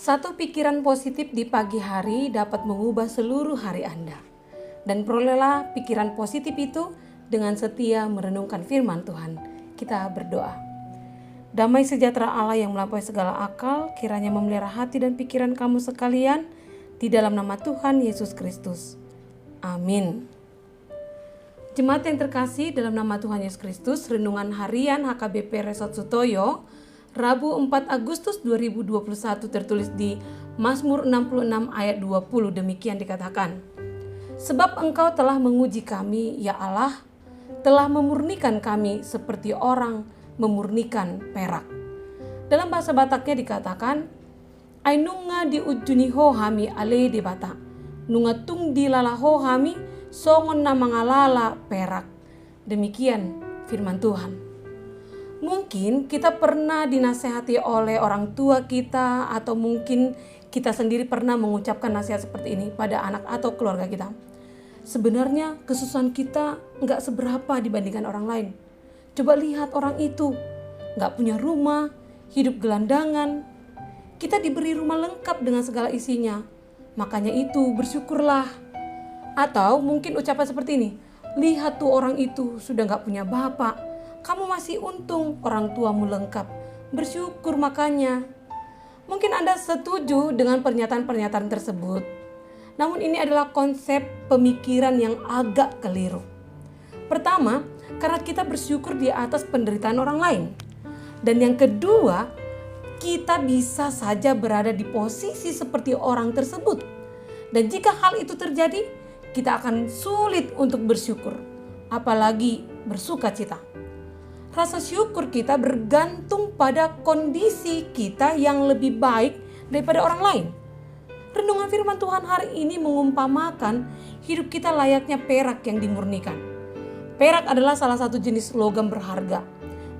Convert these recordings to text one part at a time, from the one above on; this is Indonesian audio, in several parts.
Satu pikiran positif di pagi hari dapat mengubah seluruh hari Anda. Dan perolehlah pikiran positif itu dengan setia merenungkan firman Tuhan. Kita berdoa. Damai sejahtera Allah yang melampaui segala akal, kiranya memelihara hati dan pikiran kamu sekalian, di dalam nama Tuhan Yesus Kristus. Amin. Jemaat yang terkasih, dalam nama Tuhan Yesus Kristus, Renungan Harian HKBP Resort Sutoyo, Rabu 4 Agustus 2021 tertulis di Mazmur 66 ayat 20, demikian dikatakan. Sebab Engkau telah menguji kami, ya Allah, telah memurnikan kami seperti orang memurnikan perak. Dalam bahasa Bataknya dikatakan, Ainunga di ujuni hohami ale di Batak, nunga tung di lala hohami songon na mangalala perak. Demikian firman Tuhan. Mungkin kita pernah dinasehati oleh orang tua kita, atau mungkin kita sendiri pernah mengucapkan nasihat seperti ini pada anak atau keluarga kita. Sebenarnya kesusahan kita gak seberapa dibandingkan orang lain. Coba lihat orang itu, gak punya rumah, hidup gelandangan. Kita diberi rumah lengkap dengan segala isinya. Makanya itu bersyukurlah. Atau mungkin ucapan seperti ini, lihat tuh orang itu sudah gak punya bapak. Kamu masih untung, orang tuamu lengkap. Bersyukur makanya. Mungkin Anda setuju dengan pernyataan-pernyataan tersebut. Namun ini adalah konsep pemikiran yang agak keliru. Pertama, karena kita bersyukur di atas penderitaan orang lain. Dan yang kedua, kita bisa saja berada di posisi seperti orang tersebut. Dan jika hal itu terjadi, kita akan sulit untuk bersyukur. Apalagi bersuka cita. Rasa syukur kita bergantung pada kondisi kita yang lebih baik daripada orang lain. Renungan firman Tuhan hari ini mengumpamakan hidup kita layaknya perak yang dimurnikan. Perak adalah salah satu jenis logam berharga.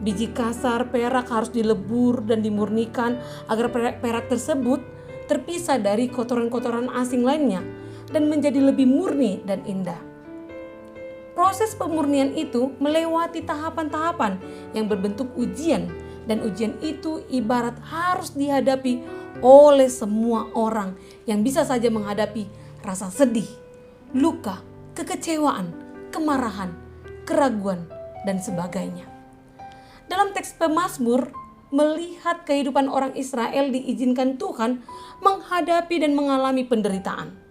Biji kasar perak harus dilebur dan dimurnikan agar perak tersebut terpisah dari kotoran-kotoran asing lainnya dan menjadi lebih murni dan indah. Proses pemurnian itu melewati tahapan-tahapan yang berbentuk ujian, dan ujian itu ibarat harus dihadapi oleh semua orang yang bisa saja menghadapi rasa sedih, luka, kekecewaan, kemarahan, keraguan, dan sebagainya. Dalam teks Pemazmur, melihat kehidupan orang Israel diizinkan Tuhan menghadapi dan mengalami penderitaan.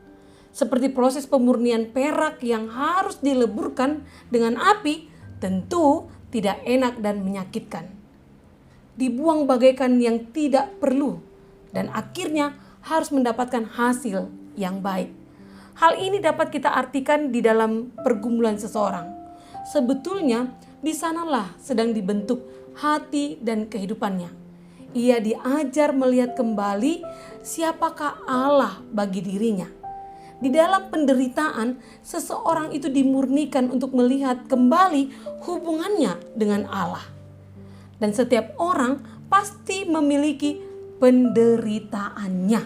Seperti proses pemurnian perak yang harus dileburkan dengan api, tentu tidak enak dan menyakitkan. Dibuang bagaikan yang tidak perlu dan akhirnya harus mendapatkan hasil yang baik. Hal ini dapat kita artikan di dalam pergumulan seseorang. Sebetulnya di sanalah sedang dibentuk hati dan kehidupannya. Ia diajar melihat kembali siapakah Allah bagi dirinya. Di dalam penderitaan, seseorang itu dimurnikan untuk melihat kembali hubungannya dengan Allah. Dan setiap orang pasti memiliki penderitaannya.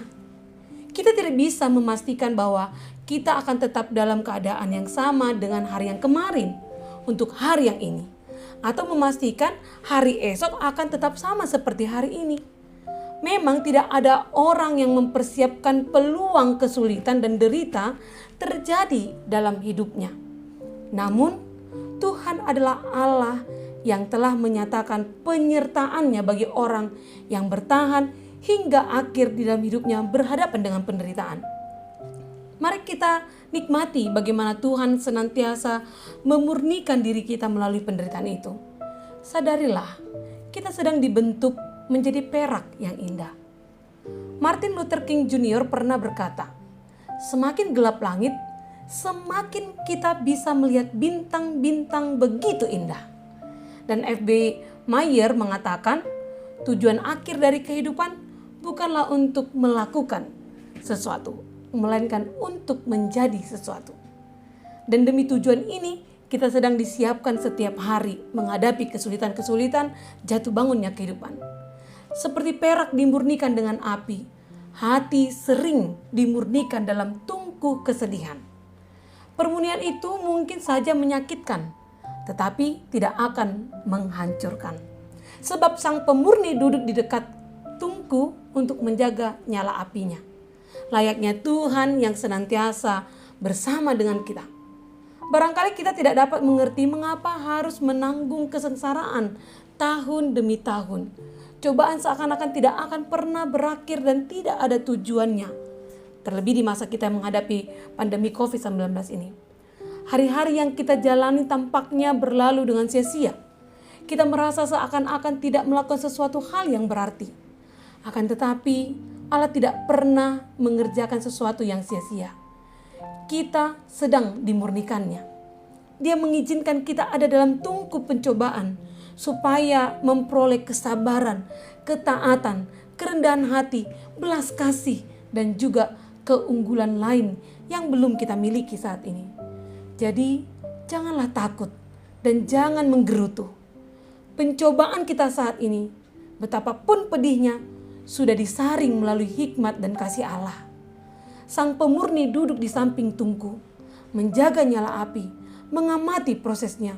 Kita tidak bisa memastikan bahwa kita akan tetap dalam keadaan yang sama dengan hari yang kemarin untuk hari yang ini. Atau memastikan hari esok akan tetap sama seperti hari ini. Memang tidak ada orang yang mempersiapkan peluang kesulitan dan derita terjadi dalam hidupnya. Namun Tuhan adalah Allah yang telah menyatakan penyertaannya bagi orang yang bertahan hingga akhir di dalam hidupnya berhadapan dengan penderitaan. Mari kita nikmati bagaimana Tuhan senantiasa memurnikan diri kita melalui penderitaan itu. Sadarilah, kita sedang dibentuk menjadi perak yang indah. Martin Luther King Jr. pernah berkata, semakin gelap langit, semakin kita bisa melihat bintang-bintang begitu indah. Dan F.B. Meyer mengatakan, tujuan akhir dari kehidupan bukanlah untuk melakukan sesuatu, melainkan untuk menjadi sesuatu. Dan demi tujuan ini, kita sedang disiapkan setiap hari menghadapi kesulitan-kesulitan jatuh bangunnya kehidupan. Seperti perak dimurnikan dengan api, hati sering dimurnikan dalam tungku kesedihan. Permurnian itu mungkin saja menyakitkan, tetapi tidak akan menghancurkan. Sebab sang pemurni duduk di dekat tungku bersikuku untuk menjaga nyala apinya. Layaknya Tuhan yang senantiasa bersama dengan kita. Barangkali kita tidak dapat mengerti mengapa harus menanggung kesengsaraan tahun demi tahun. Cobaan seakan-akan tidak akan pernah berakhir dan tidak ada tujuannya. Terlebih di masa kita menghadapi pandemi COVID-19 ini. Hari-hari yang kita jalani tampaknya berlalu dengan sia-sia. Kita merasa seakan-akan tidak melakukan sesuatu hal yang berarti. Akan tetapi, Allah tidak pernah mengerjakan sesuatu yang sia-sia. Kita sedang dimurnikannya. Dia mengizinkan kita ada dalam tungku pencobaan supaya memperoleh kesabaran, ketaatan, kerendahan hati, belas kasih, dan juga keunggulan lain yang belum kita miliki saat ini. Jadi, janganlah takut dan jangan menggerutu. Pencobaan kita saat ini, betapapun pedihnya, sudah disaring melalui hikmat dan kasih Allah. Sang pemurni duduk di samping tungku, menjaga nyala api, mengamati prosesnya,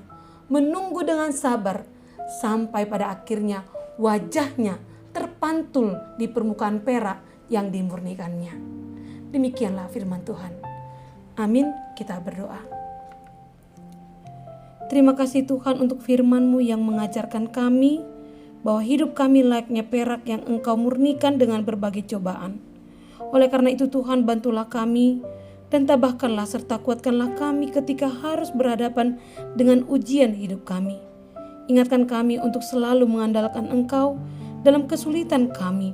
menunggu dengan sabar, sampai pada akhirnya wajahnya terpantul di permukaan perak yang dimurnikannya. Demikianlah firman Tuhan. Amin, kita berdoa. Terima kasih Tuhan untuk firman-Mu yang mengajarkan kami bahwa hidup kami layaknya perak yang Engkau murnikan dengan berbagai cobaan. Oleh karena itu Tuhan, bantulah kami dan tabahkanlah serta kuatkanlah kami ketika harus berhadapan dengan ujian hidup kami. Ingatkan kami untuk selalu mengandalkan Engkau dalam kesulitan kami,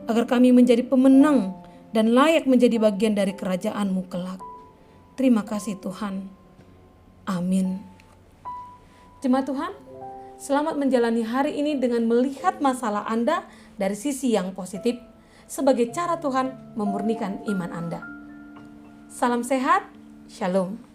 agar kami menjadi pemenang dan layak menjadi bagian dari kerajaan-Mu kelak. Terima kasih Tuhan. Amin. Jemaat Tuhan, selamat menjalani hari ini dengan melihat masalah Anda dari sisi yang positif sebagai cara Tuhan memurnikan iman Anda. Salam sehat, Shalom.